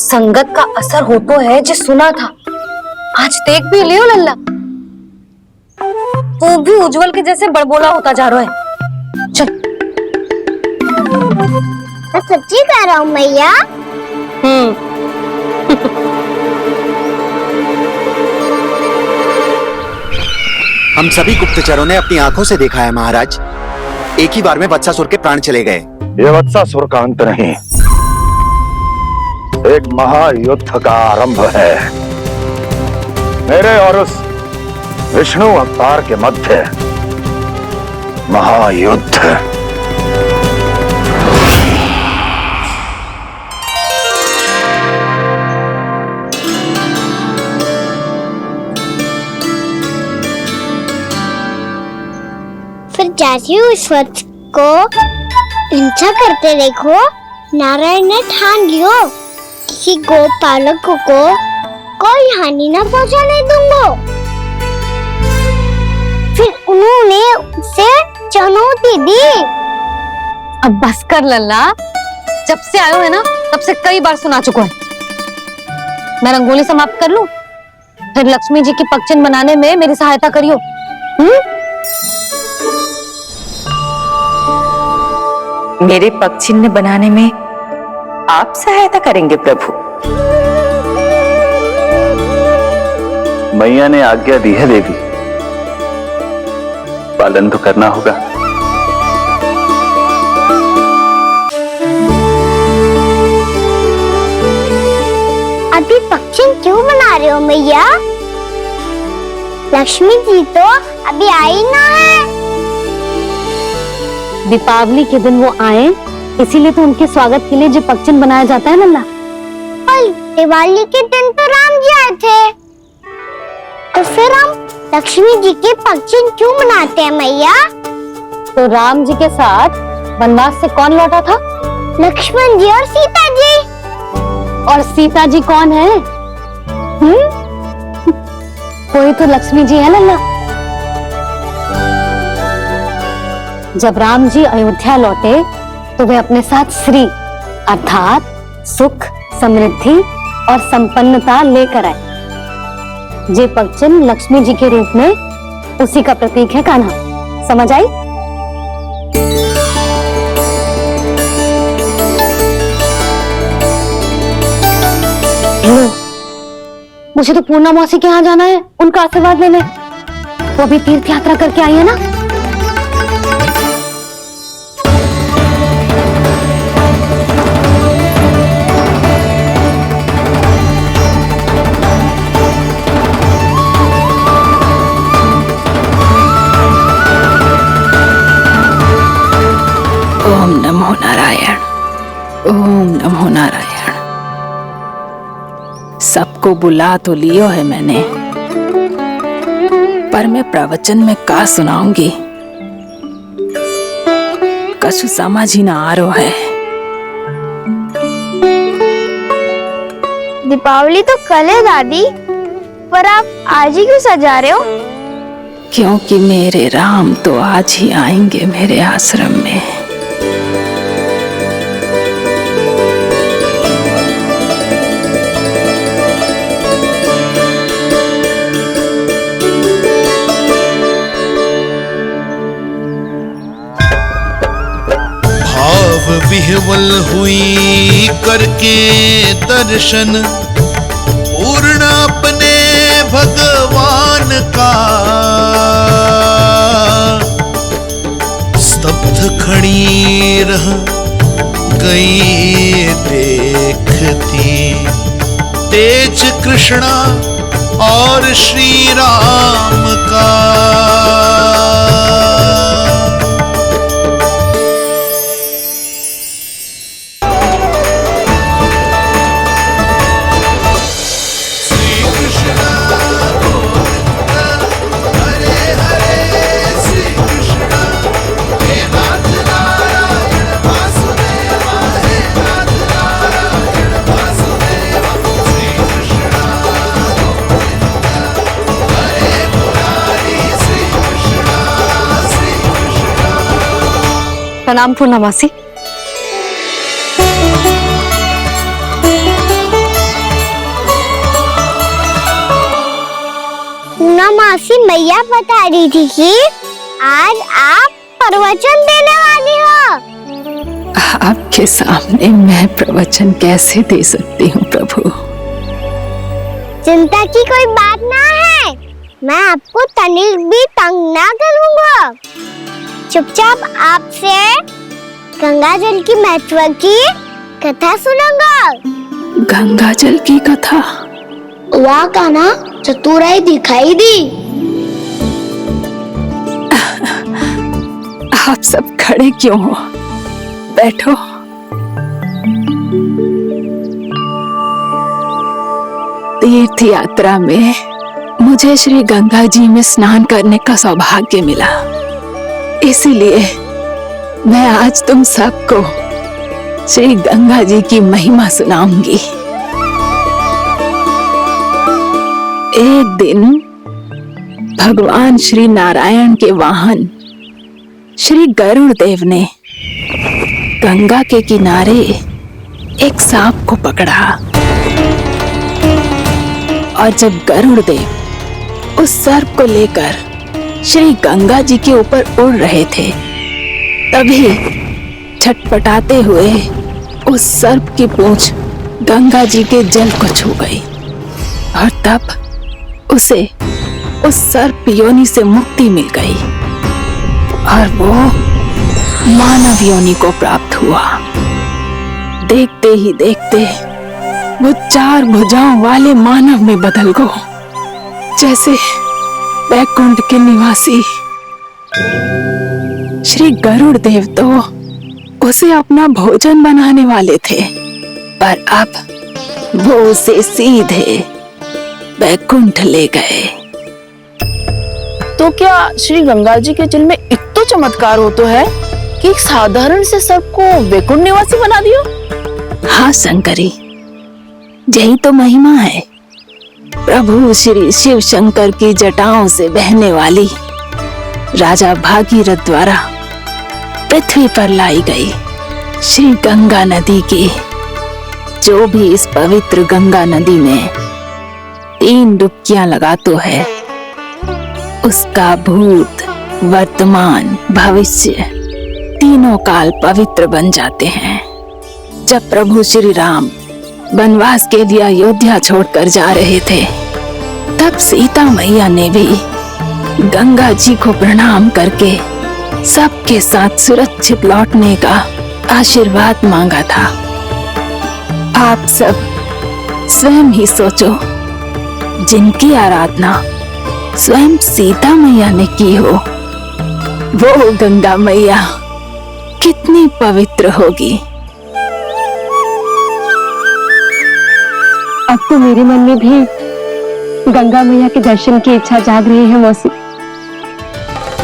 संगत का असर हो तो है जो सुना था, आज देख भी लियो लल्ला, तू भी उज्जवल के जैसे बड़बोला होता जा रहा है। चल। मैं सच्ची कह रहा हूँ मैया। हम सभी गुप्तचरों ने अपनी आंखों से देखा है महाराज, एक ही बार में वत्सासुर के प्राण चले गए। ये वत्सासुर का अंत नहीं, एक महायुद्ध का आरंभ है। मेरे और उस विष्णु अवतार के मध्य महायुद्ध। फिर जैसे उस वक्त को हिंसा करते देखो, नारायण ने ठान लियो किसी गोपालक को कोई हानि न पहुंचाने दूंगा। फिर उन्होंने उसे चुनौती दी। अब बस कर लल्ला, जब से आयो है ना तब से कई बार सुना चुका है। मैं रंगोली समाप्त कर लूं, फिर लक्ष्मी जी की पगचिन बनाने में मेरी सहायता करियो। मेरे पगचिन्ह बनाने में आप सहायता करेंगे प्रभु? मैया ने आज्ञा दी है देवी, पालन तो करना होगा। अभी पक्षी क्यों बना रहे हो मैया? लक्ष्मी जी तो अभी आई ना है। दीपावली के दिन वो आए, इसीलिए तो उनके स्वागत के लिए जो पगचिन बनाया जाता है लल्ला। पर दिवाली के दिन तो राम जी आए थे, तो फिर हम लक्ष्मी जी के पगचिन क्यों मनाते हैं मैया? तो राम जी के साथ वनवास से कौन लौटा था? लक्ष्मण जी और सीता जी। और सीता जी कौन है? कोई तो लक्ष्मी जी है लल्ला। जब राम जी अयोध्या लौटे तो वे अपने साथ श्री अर्थात सुख, समृद्धि और संपन्नता लेकर आए। ये पगचिन लक्ष्मी जी के रूप में उसी का प्रतीक है कान्हा। समझ आई? मुझे तो पूर्णा मौसी के यहाँ जाना है, उनका आशीर्वाद लेने। वो अभी तीर्थ यात्रा करके आई है ना। नारायण, ओम नमो नारायण। सबको बुला तो लियो है मैंने, पर मैं प्रवचन में का सुनाऊंगी, कछु समझ ही ना आ रहा है। दीपावली तो कल है दादी, पर आप आज ही क्यों सजा रहे हो? क्योंकि मेरे राम तो आज ही आएंगे मेरे आश्रम में। भाव विह्वल हुई करके दर्शन, पूर्ण अपने भगवान का, स्तब्ध खड़ी रह गई देखती, तेज कृष्णा और श्री राम का। प्रणाम पूर्णा मासी। पूना मासी मैया बता रही थी कि आज आप प्रवचन देने वाली हो। आपके सामने मैं प्रवचन कैसे दे सकती हूँ प्रभु? चिंता की कोई बात ना है, मैं आपको तनिक भी तंग ना करूँगा। चुपचाप आपसे गंगा जल की महत्व की कथा सुनूंगा। गंगा जल की कथा? वाह कान्हा, चतुराई दिखाई दी। आप सब खड़े क्यों हो? बैठो। तीर्थ यात्रा में मुझे श्री गंगा जी में स्नान करने का सौभाग्य मिला, इसीलिए मैं आज तुम सबको श्री गंगा जी की महिमा सुनाऊंगी। एक दिन भगवान श्री नारायण के वाहन श्री गरुड़ देव ने गंगा के किनारे एक सांप को पकड़ा, और जब गरुड़ देव उस सर्प को लेकर श्री गंगा जी के ऊपर उड़ रहे थे, तभी छटपटाते हुए उस सर्प की पूंछ गंगा जी के जल को छू गई, और तब उसे उस सर्प योनि से मुक्ति मिल गई और वो मानव योनि को प्राप्त हुआ। देखते ही देखते वो 4 भुजाओं वाले मानव में बदल गो, जैसे वैकुंठ के निवासी। श्री गरुड़ देव तो उसे अपना भोजन बनाने वाले थे, पर अब वो उसे सीधे वैकुंठ ले गए। तो क्या श्री गंगा जी के जल में इतना चमत्कार हो तो है कि एक साधारण से सर्प को वैकुंठ निवासी बना दियो? हाँ शंकरी, यही तो महिमा है। प्रभु श्री शिव शंकर की जटाओं से बहने वाली राजा भागीरथ द्वारा पृथ्वी पर लाई गई श्री गंगा नदी की, जो भी इस पवित्र गंगा नदी में 3 डुबकियां लगातो है, उसका भूत, वर्तमान, भविष्य तीनों काल पवित्र बन जाते हैं। जब प्रभु श्री राम वनवास के लिए अयोध्या छोड़कर जा रहे थे, तब सीता मैया ने भी गंगा जी को प्रणाम करके सबके साथ सुरक्षित लौटने का आशीर्वाद मांगा था। आप सब स्वयं ही सोचो, जिनकी आराधना स्वयं सीता मैया ने की हो, वो गंगा मैया कितनी पवित्र होगी। अब तो मेरे मन में भी गंगा मैया के दर्शन की इच्छा जाग रही है मौसी।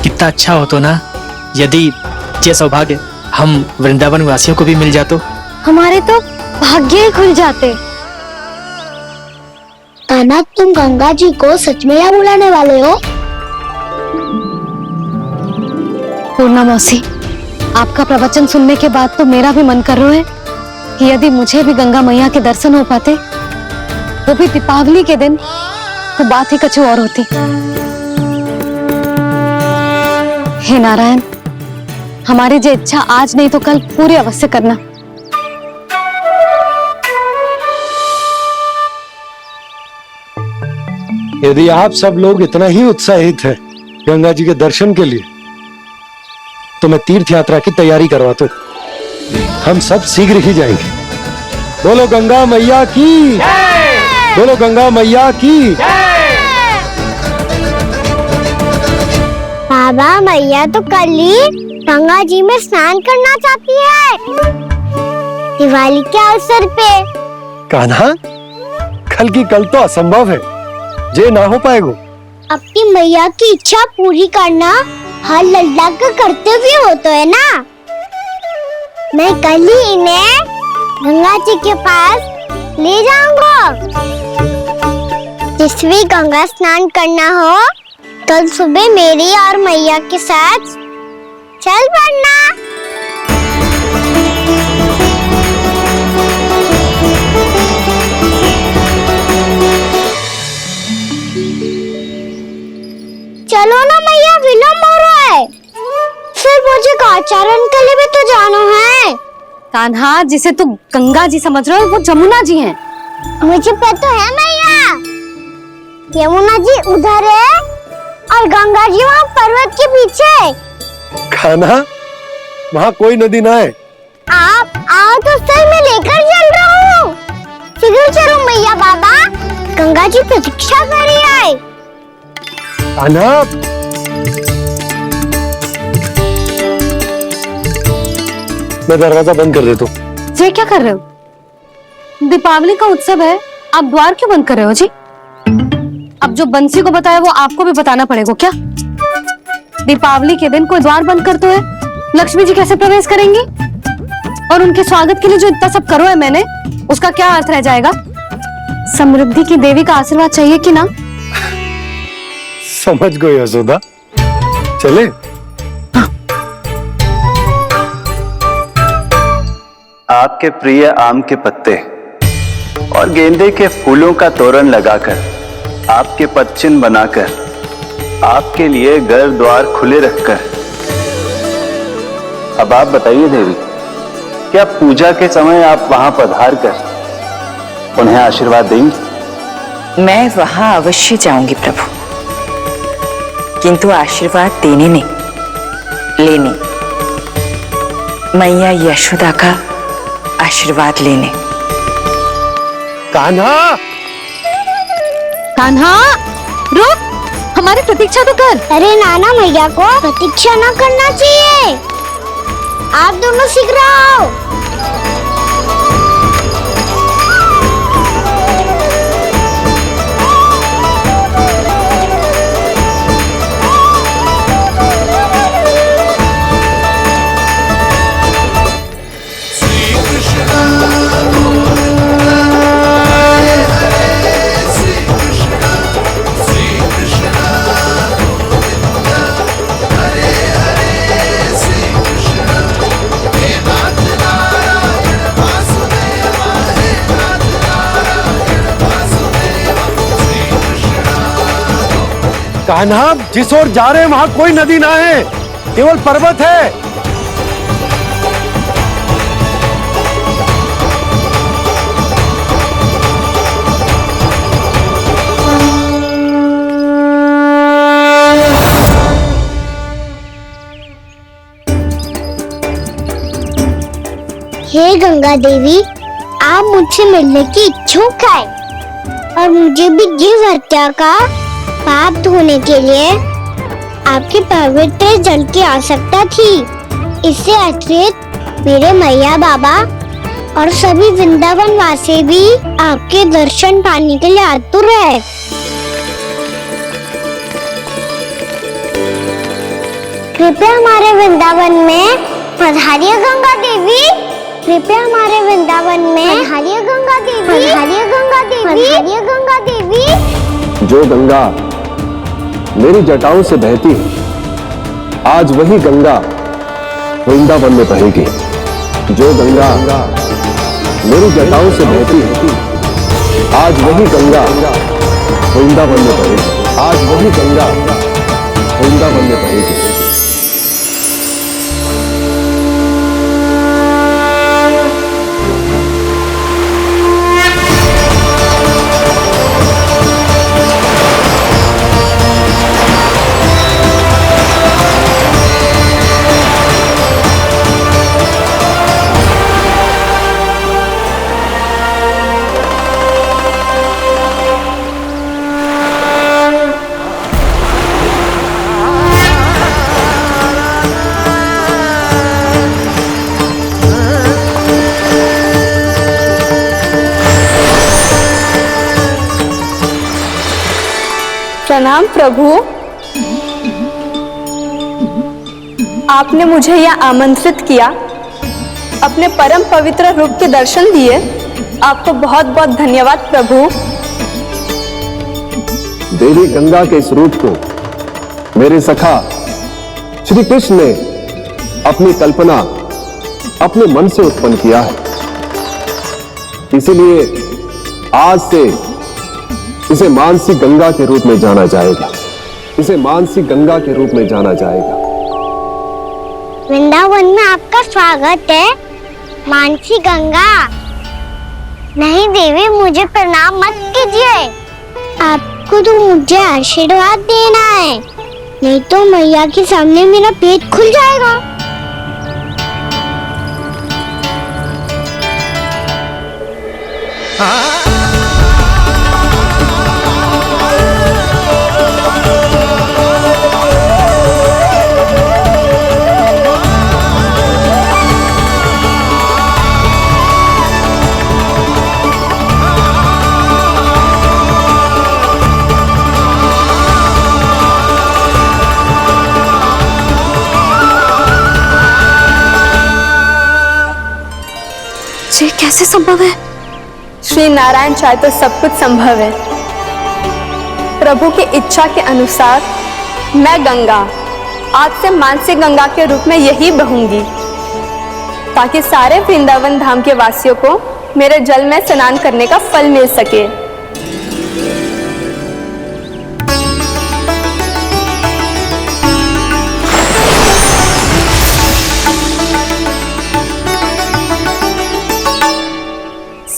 कितना अच्छा हो तो ना यदि ये सौभाग्य हम वृंदावन वासियों को भी मिल जातो। हमारे तो भाग्य ही खुल जाते। कान्हा, तुम गंगा जी को सच में यहाँ बुलाने वाले हो? पूर्णा मौसी, आपका प्रवचन सुनने के बाद तो मेरा भी मन कर रहा है कि यदि मुझे भी गंगा मैया के दर्शन हो पाते, वो भी दीपावली के दिन, तो बात ही कुछ और होती। हे नारायण, हमारी जो इच्छा आज नहीं तो कल पूरी अवश्य करना। यदि आप सब लोग इतना ही उत्साहित हैं गंगा जी के दर्शन के लिए, तो मैं तीर्थ यात्रा की तैयारी करवाता हूं। हम सब शीघ्र ही जाएंगे। बोलो गंगा मैया की, बोलो गंगा मैया की। बाबा, मैया तो कल ही गंगा जी में स्नान करना चाहती है, दिवाली के अवसर पे। कान्हा, कल की कल तो असंभव है, जे ना हो पाएगा। अपनी मैया की इच्छा पूरी करना हर लल्ला का कर्तव्य होता है ना। मैं कल ही इन्हें गंगा जी के पास ले जाऊंगा। जिस भी गंगा स्नान करना हो, कल सुबह मेरी और मैया के साथ चल पड़ना। चलो ना मैया, विलम्ब हो रहा है। फिर मुझे आचरण के लिए भी तो जाना है। कान्हा, जिसे तू गंगा जी समझ रहे हो, वो जमुना जी हैं। मुझे पता है मैया, यमुना जी उधर है और गंगा जी वहाँ पर्वत के पीछे। कान्हा, वहाँ कोई नदी ना है। आप आओ तो सर मैं लेकर चल रहा हूँ। शीघ्र चलो मैया बाबा, गंगा जी प्रतीक्षा कर रही है। कान्हा, मैं दरवाजा बंद कर देता हूँ। ये क्या कर रहे हो? दीपावली का उत्सव है, आप द्वार क्यों बंद कर रहे हो जी? अब जो बंसी को बताया वो आपको भी बताना पड़ेगा क्या? दीपावली के दिन कोई द्वार बंद करते है, लक्ष्मी जी कैसे प्रवेश करेंगी? और उनके स्वागत के लिए जो इतना सब करो है मैंने, उसका क्या अर्थ रह जाएगा? समृद्धि की देवी का आशीर्वाद चाहिए कि ना? समझ गई यशोदा, चले। आपके प्रिय आम के पत्ते और गेंदे के फूलों का तोरण लगाकर, आपके पदचिन्ह बनाकर, आपके लिए घर द्वार खुले रखकर, अब आप बताइए देवी, क्या पूजा के समय आप वहां पधार कर उन्हें आशीर्वाद देंगी? मैं वहां अवश्य जाऊंगी प्रभु, किंतु आशीर्वाद देने नहीं, लेने, मैया यशोदा का आशीर्वाद लेने। कान्हा, कान्हा, रुक, हमारी प्रतीक्षा तो कर। अरे नाना, मैया को प्रतीक्षा न करना चाहिए। आप दोनों शीघ्र आओ। कान्हा, जिस ओर जा रहे हैं वहां कोई नदी ना है, केवल पर्वत है। हे गंगा देवी, आप मुझसे मिलने की इच्छुक है और मुझे भी गिर हत्या का पाप धोने के लिए आपके पवित्र जल की आवश्यकता थी। इससे अतिरिक्त मेरे मैया बाबा और सभी वृंदावन वासी भी आपके दर्शन पाने के लिए आतुर है। कृपया हमारे वृंदावन में पधारिए गंगा देवी। कृपया हमारे वृंदावन में पधारिए गंगा देवी। पधारिए गंगा देवी। पधारिए गंगा देवी। जो गंगा मेरी जटाओं से बहती है, आज वही गंगा वृंदावन में बहेगी। जो गंगा मेरी जटाओं से बहती है, आज वही गंगा वृंदावन में बहेगी। आज वही गंगा वृंदावन में बहेगी। प्रणाम प्रभु। आपने मुझे यह आमंत्रित किया, अपने परम पवित्र रूप के दर्शन दिए। आपको बहुत बहुत धन्यवाद प्रभु। देवी गंगा के इस रूप को मेरे सखा श्री कृष्ण ने अपनी कल्पना अपने मन से उत्पन्न किया है। इसीलिए आज से इसे मानसी गंगा के रूप में जाना जाएगा। इसे मानसी गंगा के रूप में जाना जाएगा। वृंदावन में आपका स्वागत है मानसी गंगा। नहीं देवी, मुझे प्रणाम मत कीजिए। आपको तो मुझे आशीर्वाद देना है, नहीं तो मैया के सामने मेरा पेट खुल जाएगा। ये कैसे संभव है? श्री नारायण चाहे तो सब कुछ संभव है। प्रभु की इच्छा के अनुसार मैं गंगा आज से मानसी गंगा के रूप में यही बहूंगी, ताकि सारे वृंदावन धाम के वासियों को मेरे जल में स्नान करने का फल मिल सके।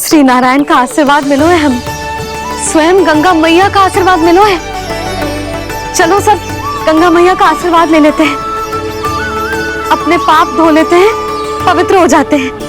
श्री नारायण का आशीर्वाद मिलो है, हम स्वयं गंगा मैया का आशीर्वाद मिलो है। चलो सब गंगा मैया का आशीर्वाद ले लेते हैं, अपने पाप धो लेते हैं, पवित्र हो जाते हैं।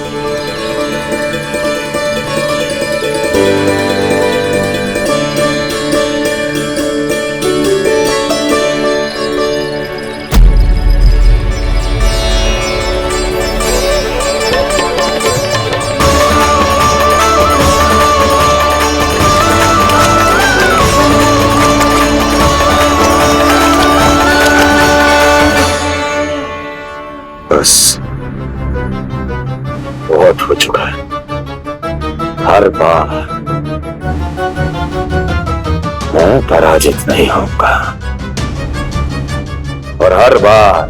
बस बहुत हो चुका है। हर बार मैं पराजित नहीं होऊंगा और हर बार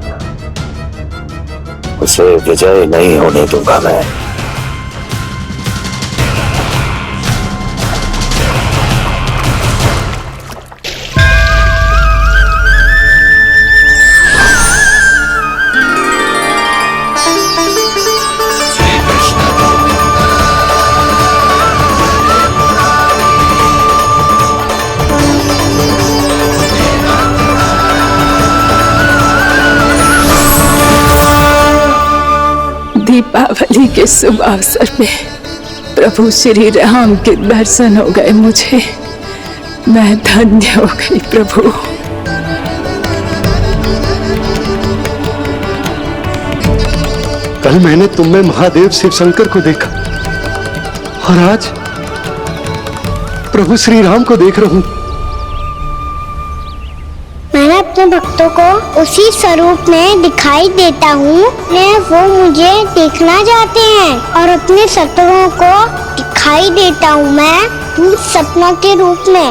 उसे विजय नहीं होने दूंगा मैं। दीपावली के शुभ अवसर में प्रभु श्री राम के दर्शन हो गए मुझे। मैं धन्य हो गई प्रभु। कल मैंने तुम में महादेव शिव शंकर को देखा और आज प्रभु श्री राम को देख रहा हूं। मैं अपने भक्तों को उसी स्वरूप में दिखाई देता हूँ वो मुझे देखना चाहते हैं और अपने शत्रुओं को दिखाई देता हूँ मैं भूत सपना के रूप में।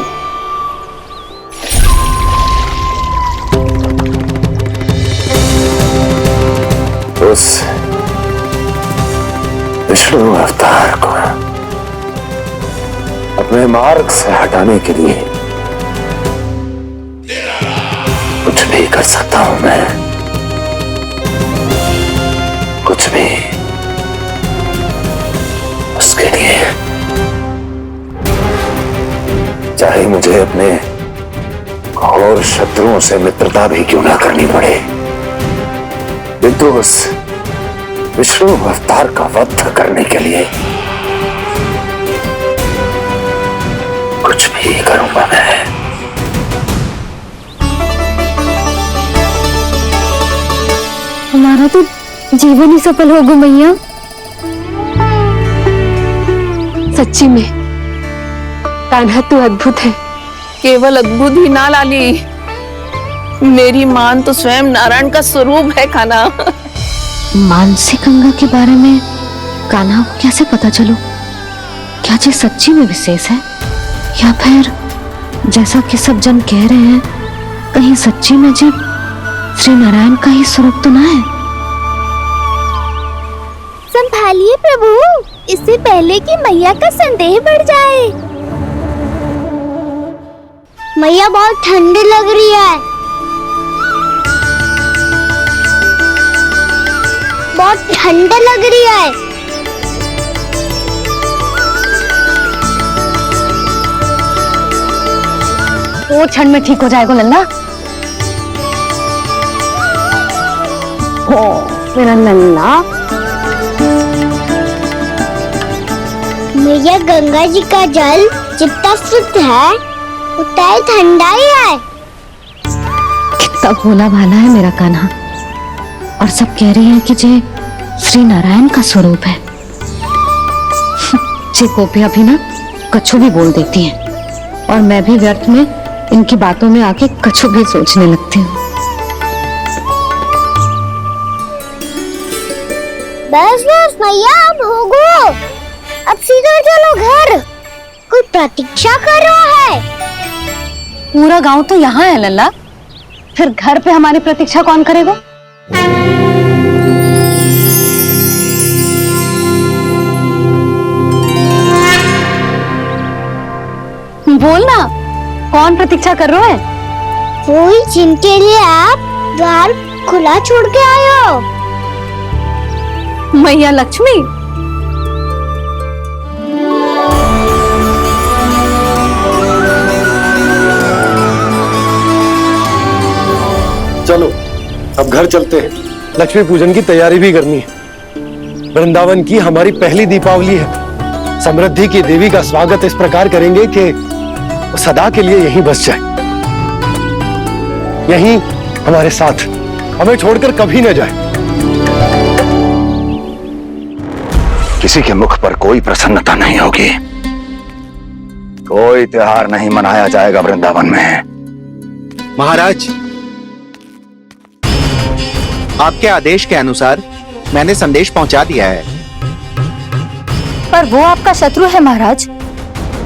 उस विष्णु अवतार को अपने मार्ग से हटाने के लिए कुछ भी कर सकता हूं मैं, कुछ भी। उसके लिए चाहे मुझे अपने घोर शत्रुओं से मित्रता भी क्यों ना करनी पड़े, किंतु उस विष्णु अवतार का वध करने के लिए कुछ भी करूंगा मैं। हमारा तो जीवन ही सफल होगा मैया। सच्ची में कान्हा तू अद्भुत है। केवल अद्भुत ही ना लाली, मेरी मान तो स्वयं नारायण का स्वरूप है कान्हा। मानसी गंगा के बारे में कान्हा को कैसे पता चलो? क्या जी सच्ची में विशेष है या फिर जैसा कि सब जन कह रहे हैं कहीं सच्ची में जी श्री नारायण का ही स्वरूप तो ना है? संभालिए प्रभु, इससे पहले कि मैया का संदेह बढ़ जाए। मैया बहुत ठंडी लग रही है, बहुत ठंडा लग रही है। वो क्षण में ठीक हो जाएगा लल्ला। ओ मेरा लल्ला। मैया गंगा जी का जल जितना शुद्ध है उतना ही ठंडा ही है। कितना भोला भाला है मेरा कान्हा। और सब कह रही है कि जे श्री नारायण का स्वरूप है। जे गोपियां भी ना कछु भी बोल देती हैं और मैं भी व्यर्थ में इनकी बातों में आके कछु भी सोचने लगती हूँ। बस बस मैया अब होगो, अब सीधा चलो घर। कोई प्रतीक्षा कर रहा है। पूरा गांव तो यहाँ है लल्ला, फिर घर पे हमारी प्रतीक्षा कौन करेगा? बोल ना, कौन प्रतीक्षा कर रहे हैं? वही जिनके लिए आप द्वार खुला छोड़ के आए हो। मैया लक्ष्मी। चलो अब घर चलते हैं, लक्ष्मी पूजन की तैयारी भी करनी है। वृंदावन की हमारी पहली दीपावली है। समृद्धि की देवी का स्वागत इस प्रकार करेंगे कि वो सदा के लिए यहीं बस जाए, यहीं हमारे साथ, हमें छोड़कर कभी न जाए। किसी के मुख पर कोई प्रसन्नता नहीं होगी, कोई त्योहार नहीं मनाया जाएगा वृंदावन में। महाराज, आपके आदेश के अनुसार मैंने संदेश पहुंचा दिया है। पर वो आपका शत्रु है महाराज,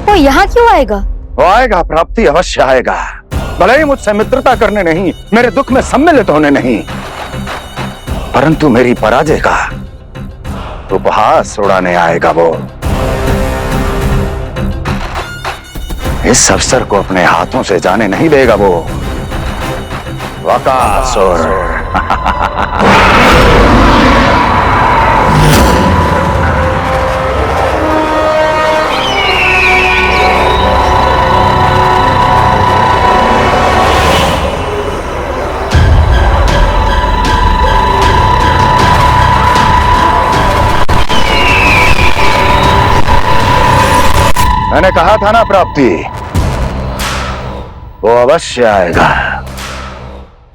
वो यहाँ क्यों आएगा? वो आएगा, प्राप्ति अवश्य आएगा। भले ही मुझसे मित्रता करने नहीं, मेरे दुख में सम्मिलित होने नहीं, परंतु मेरी पराजय का उपहास उड़ाने आएगा वो। इस अवसर को अपने हाथों से जाने नहीं देगा वो। वकासुर। मैंने कहा था ना प्राप्ति, वो अवश्य आएगा,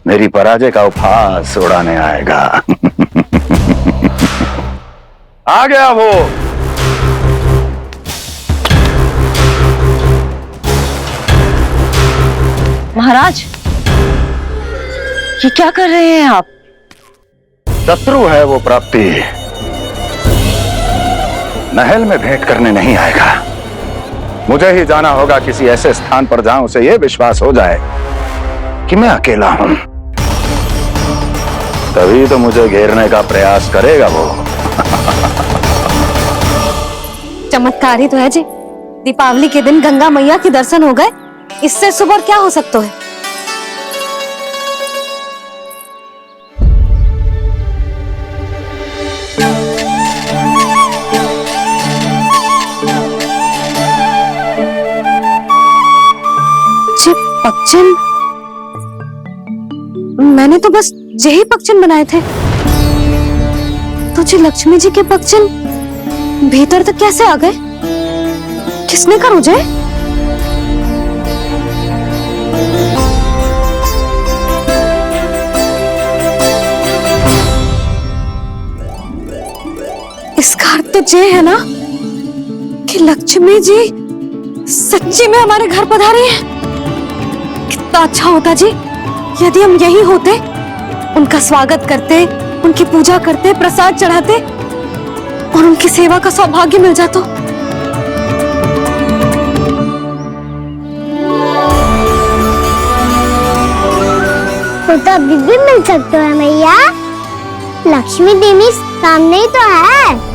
मेरी पराजय का उपहास उड़ाने आएगा। आ गया वो। महाराज, ये क्या कर रहे हैं आप? शत्रु है वो प्राप्ति, महल में भेंट करने नहीं आएगा। मुझे ही जाना होगा किसी ऐसे स्थान पर जहां उसे यह विश्वास हो जाए कि मैं अकेला हूं, तभी तो मुझे घेरने का प्रयास करेगा वो। चमत्कारी तो है जी, दीपावली के दिन गंगा मैया के दर्शन हो गए, इससे शुभ और क्या हो सकता है। पक्षन, मैंने तो बस यही पक्षन बनाए थे, तो जी लक्ष्मी जी के पक्षन भीतर तक कैसे आ गए? किसने कर मुझे? इसका अर्थ तो ये है ना कि लक्ष्मी जी सच्ची में हमारे घर पधारी है। कितना अच्छा होता जी यदि हम यही होते, उनका स्वागत करते, उनकी पूजा करते, प्रसाद चढ़ाते और उनकी सेवा का सौभाग्य मिल जाता। वो तो अभी भी मिल सकते हैं मैया, लक्ष्मी देवी सामने ही तो है।